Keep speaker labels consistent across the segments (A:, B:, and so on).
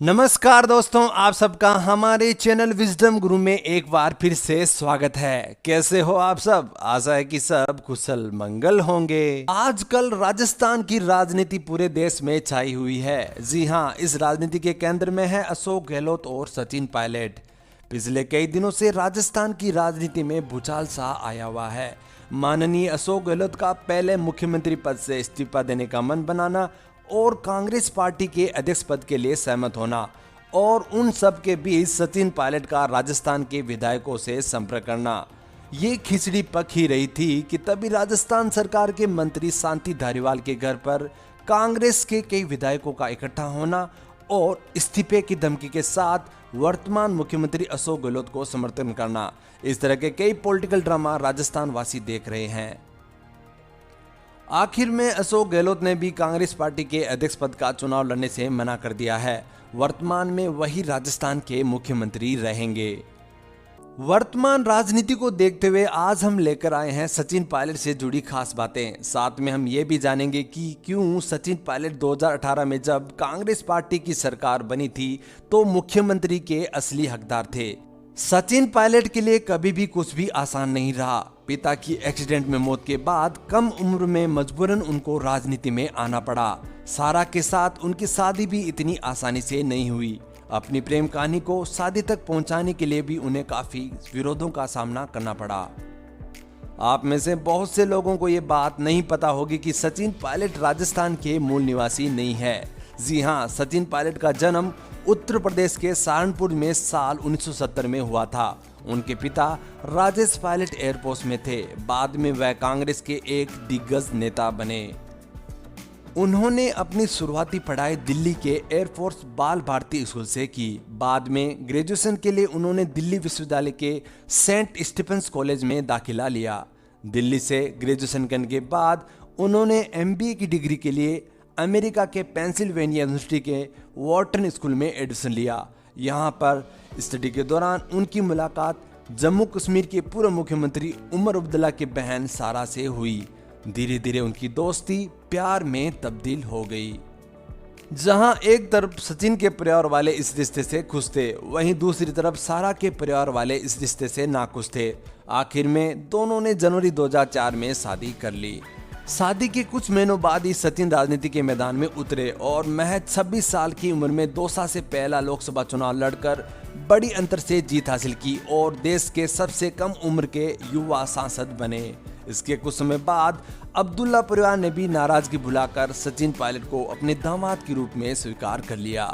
A: नमस्कार दोस्तों, आप सबका हमारे चैनल विजडम गुरु में एक बार फिर से स्वागत है। कैसे हो आप सब? आशा है कि सब कुशल मंगल होंगे। आजकल राजस्थान की राजनीति पूरे देश में छाई हुई है। जी हां, इस राजनीति के केंद्र में है अशोक गहलोत और सचिन पायलट। पिछले कई दिनों से राजस्थान की राजनीति में भूचाल सा आया हुआ है। माननीय अशोक गहलोत का पहले मुख्यमंत्री पद से इस्तीफा देने का मन बनाना और कांग्रेस पार्टी के अध्यक्ष पद के लिए सहमत होना और उन सब के बीच सचिन पायलट का राजस्थान के विधायकों से संपर्क करना, ये खिचड़ी पक ही रही थी कि तभी राजस्थान सरकार के मंत्री शांति धारीवाल के घर पर कांग्रेस के कई विधायकों का इकट्ठा होना और इस्तीफे की धमकी के साथ वर्तमान मुख्यमंत्री अशोक गहलोत को समर्थन करना, इस तरह के कई पॉलिटिकल ड्रामा राजस्थान वासी देख रहे हैं। आखिर में अशोक गहलोत ने भी कांग्रेस पार्टी के अध्यक्ष पद का चुनाव लड़ने से मना कर दिया है। वर्तमान में वही राजस्थान के मुख्यमंत्री रहेंगे। वर्तमान राजनीति को देखते हुए आज हम लेकर आए हैं सचिन पायलट से जुड़ी खास बातें। साथ में हम ये भी जानेंगे कि क्यों सचिन पायलट 2018 में जब कांग्रेस पार्टी की सरकार बनी थी तो मुख्यमंत्री के असली हकदार थे। सचिन पायलट के लिए कभी भी कुछ भी आसान नहीं रहा। पिता की एक्सीडेंट में मौत के बाद कम उम्र में मजबूरन उनको राजनीति में आना पड़ा। सारा के साथ उनकी शादी भी इतनी आसानी से नहीं हुई। अपनी प्रेम कहानी को शादी तक पहुंचाने के लिए भी उन्हें काफी विरोधों का सामना करना पड़ा। आप में से बहुत से लोगों को ये बात नहीं पता होगी कि सचिन पायलट राजस्थान के मूल निवासी नहीं है। जी हाँ, सचिन पायलट का जन्म उत्तर प्रदेश के सहारनपुर में साल 1970 में हुआ था। उनके पिता राजेश पायलट एयरफोर्स में थे। बाद में वह कांग्रेस के एक दिग्गज नेता बने। उन्होंने अपनी शुरुआती पढ़ाई दिल्ली के एयरफोर्स बाल भारती स्कूल से की। बाद में ग्रेजुएशन के लिए उन्होंने दिल्ली विश्वविद्यालय के सेंट स्टीफेंस कॉलेज में दाखिला लिया। दिल्ली से ग्रेजुएशन करने के बाद उन्होंने एमबीए की डिग्री के लिए अमेरिका के पेंसिल्वेनिया यूनिवर्सिटी के वॉर्टन स्कूल में एडमिशन लिया। यहाँ पर स्टडी के दौरान उनकी मुलाकात जम्मू कश्मीर के पूर्व मुख्यमंत्री उमर अब्दुल्ला की बहन सारा से हुई। धीरे धीरे उनकी दोस्ती प्यार में तब्दील हो गई। जहां एक तरफ सचिन के परिवार वाले इस रिश्ते से खुश थे, वहीं दूसरी तरफ सारा के परिवार वाले इस रिश्ते से नाखुश थे। आखिर में दोनों ने जनवरी 2004 में शादी कर ली। शादी के कुछ महीनों बाद ही सचिन राजनीति के मैदान में उतरे और महज 26 साल की उम्र में दौसा से पहला लोकसभा चुनाव लड़कर बड़ी अंतर से जीत हासिल की और देश के सबसे कम उम्र के युवा सांसद बने। इसके कुछ समय बाद अब्दुल्ला परिवार ने भी नाराजगी भुलाकर सचिन पायलट को अपने दामाद के रूप में स्वीकार कर लिया।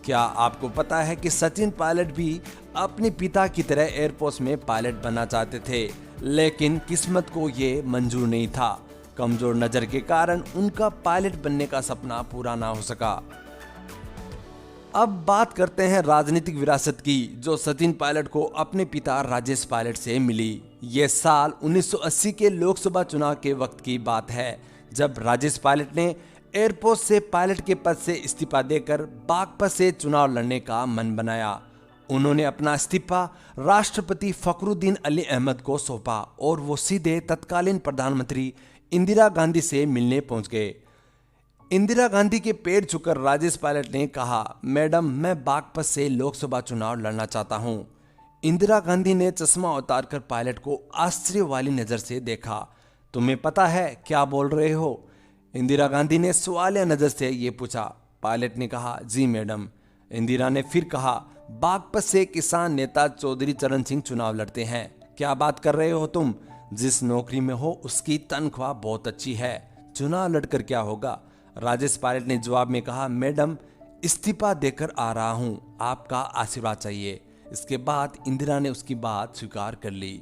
A: क्या आपको पता है कि सचिन पायलट भी अपने पिता की तरह एयरफोर्स में पायलट बनना चाहते थे, लेकिन किस्मत को ये मंजूर नहीं था। कमजोर नजर के कारण उनका पायलट बनने का सपना पूरा ना हो सका। अब बात करते हैं राजनीतिक विरासत की, जो सचिन पायलट को अपने पिता राजेश पायलट से मिली। ये साल 1980 के लोकसभा चुनाव के वक्त की बात है, जब राजेश पायलट ने एयरफोर्स से पायलट के पद से इस्तीफा देकर बागपत से चुनाव लड़ने का मन बनाया। उन्होंने अपना इस्तीफा राष्ट्रपति फखरुद्दीन अली अहमद को सौंपा और वो सीधे तत्कालीन प्रधानमंत्री इंदिरा गांधी से मिलने पहुंच गए। इंदिरा गांधी के पैर छूकर राजेश पायलट ने कहा, मैडम, मैं बागपत से लोकसभा चुनाव लड़ना चाहता हूं। इंदिरा गांधी ने चश्मा उतारकर पायलट को आश्चर्य वाली नजर से देखा। तुम्हें पता है क्या बोल रहे हो? इंदिरा गांधी ने सवालिया नजर से ये पूछा। पायलट ने कहा, जी मैडम। इंदिरा ने फिर कहा, बागपत से किसान नेता चौधरी चरण सिंह चुनाव लड़ते हैं। क्या बात कर रहे हो तुम? जिस नौकरी में हो उसकी तनख्वाह बहुत अच्छी है, चुनाव लड़कर क्या होगा? राजेश पायलट ने जवाब में कहा, मैडम, इस्तीफा देकर आ रहा हूं, आपका आशीर्वाद चाहिए। इसके बाद इंदिरा ने उसकी बात स्वीकार कर ली।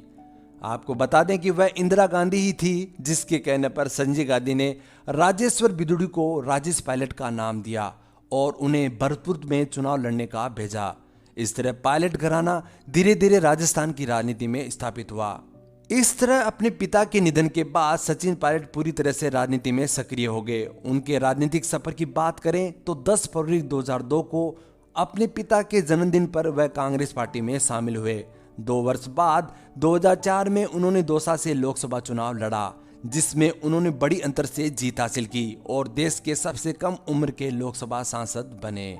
A: आपको बता दें कि वह इंदिरा गांधी ही थी जिसके कहने पर संजय गांधी ने राजेश्वर बिदुड़ी को राजेश पायलट का नाम दिया और उन्हें भरतपुर में चुनाव लड़ने का भेजा। इस तरह पायलट घराना धीरे धीरे राजस्थान की राजनीति में स्थापित हुआ। इस तरह अपने पिता के निधन के बाद सचिन पायलट पूरी तरह से राजनीति में सक्रिय हो गए। उनके राजनीतिक सफर की बात करें तो 10 फरवरी 2002 को अपने पिता के जन्मदिन पर वह कांग्रेस पार्टी में शामिल हुए। 2 वर्ष बाद 2004 में उन्होंने दौसा से लोकसभा चुनाव लड़ा, जिसमें उन्होंने बड़ी अंतर से जीत हासिल की और देश के सबसे कम उम्र के लोकसभा सांसद बने।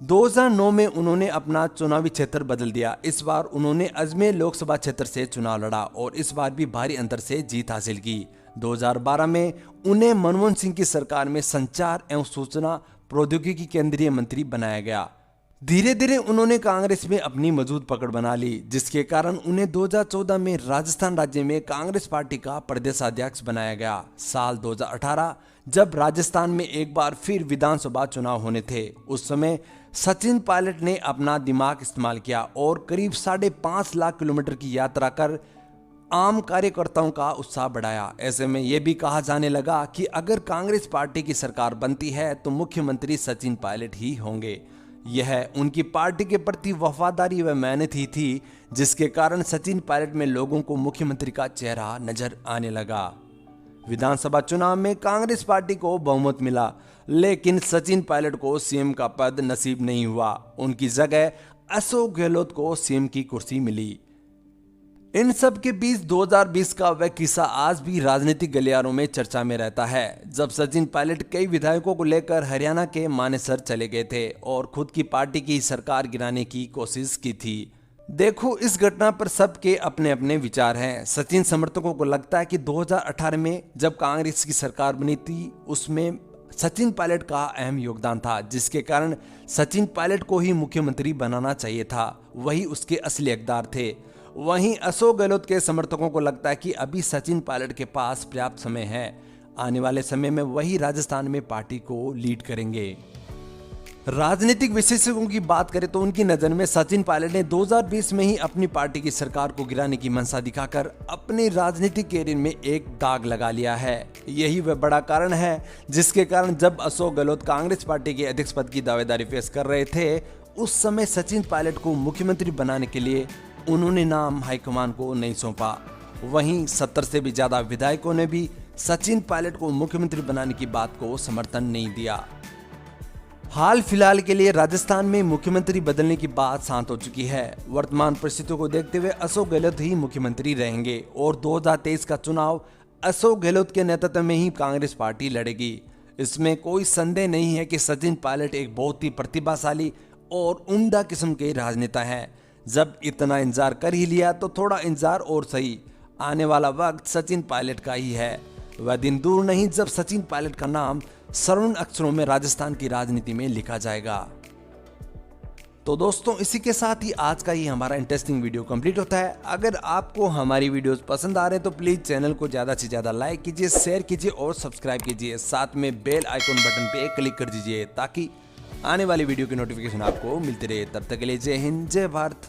A: 2009 में उन्होंने अपना चुनावी क्षेत्र बदल दिया। इस बार उन्होंने अजमेर लोकसभा क्षेत्र से चुनाव लड़ा और इस बार भी भारी अंतर से जीत हासिल की। 2012 में उन्हें मनमोहन सिंह की सरकार में संचार एवं सूचना प्रौद्योगिकी केंद्रीय मंत्री बनाया गया। धीरे धीरे उन्होंने कांग्रेस में अपनी मजबूत पकड़ बना ली, जिसके कारण उन्हें 2014 में राजस्थान राज्य में कांग्रेस पार्टी का प्रदेशाध्यक्ष बनाया गया। साल 2018 जब राजस्थान में एक बार फिर विधानसभा चुनाव होने थे, उस समय सचिन पायलट ने अपना दिमाग इस्तेमाल किया और करीब 5.5 लाख किलोमीटर की यात्रा कर आम कार्यकर्ताओं का उत्साह बढ़ाया। ऐसे में यह भी कहा जाने लगा कि अगर कांग्रेस पार्टी की सरकार बनती है तो मुख्यमंत्री सचिन पायलट ही होंगे। यह उनकी पार्टी के प्रति वफादारी व मेहनत ही थी, जिसके कारण सचिन पायलट में लोगों को मुख्यमंत्री का चेहरा नजर आने लगा। विधानसभा चुनाव में कांग्रेस पार्टी को बहुमत मिला, लेकिन सचिन पायलट को सीएम का पद नसीब नहीं हुआ। उनकी जगह अशोक गहलोत को सीएम की कुर्सी मिली। इन सब के बीच 2020 का वह किस्सा आज भी राजनीतिक गलियारों में चर्चा में रहता है, जब सचिन पायलट कई विधायकों को लेकर हरियाणा के मानेसर चले गए थे और खुद की पार्टी की सरकार गिराने की कोशिश की थी। देखो, इस घटना पर सबके अपने अपने विचार हैं। सचिन समर्थकों को लगता है कि 2018 में जब कांग्रेस की सरकार बनी थी, उसमें सचिन पायलट का अहम योगदान था, जिसके कारण सचिन पायलट को ही मुख्यमंत्री बनाना चाहिए था। वही उसके असली हकदार थे। वहीं अशोक गहलोत के समर्थकों को लगता है कि अभी सचिन पायलट के पास पर्याप्त समय है। आने वाले समय में वही राजस्थान में पार्टी को लीड करेंगे। राजनीतिक विशेषज्ञों की बात करें तो उनकी नजर में सचिन पायलट ने 2020 में ही अपनी पार्टी की सरकार को गिराने की मंशा दिखाकर अपने राजनीतिक कैरियर में एक दाग लगा लिया है। यही वह बड़ा कारण है जिसके कारण जब अशोक गहलोत कांग्रेस पार्टी के अध्यक्ष पद की दावेदारी पेश कर रहे थे, उस समय सचिन पायलट को मुख्यमंत्री बनाने के लिए उन्होंने नाम हाईकमान को नहीं सौंपा। वहीं 70 से भी ज्यादा विधायकों ने भी सचिन पायलट को मुख्यमंत्री बनाने की बात को समर्थन नहीं दिया। हाल फिलहाल के लिए राजस्थान में मुख्यमंत्री बदलने की बात शांत हो चुकी है। वर्तमान परिस्थितियों को देखते हुए अशोक गहलोत ही मुख्यमंत्री रहेंगे और 2023 का चुनाव अशोक गहलोत के नेतृत्व में ही कांग्रेस पार्टी लड़ेगी। इसमें कोई संदेह नहीं है कि सचिन पायलट एक बहुत ही प्रतिभाशाली और उम्दा किस्म के राजनेता हैं। जब इतना इंतजार कर ही लिया तो थोड़ा इंतजार और सही। आने वाला वक्त सचिन पायलट का ही है। वह दिन दूर नहीं जब सचिन पायलट का नाम स्वर्ण अक्षरों में राजस्थान की राजनीति में लिखा जाएगा। तो दोस्तों, इसी के साथ ही आज का ये हमारा इंटरेस्टिंग वीडियो कंप्लीट होता है। अगर आपको हमारी वीडियोस पसंद आ रहे हैं तो प्लीज चैनल को ज्यादा से ज्यादा लाइक कीजिए, शेयर कीजिए और सब्सक्राइब कीजिए। साथ में बेल आइकॉन बटन पे क्लिक कर दीजिए ताकि आने वाली वीडियो की नोटिफिकेशन आपको मिलती रहे। तब तक के लिए जय हिंद, जय भारत।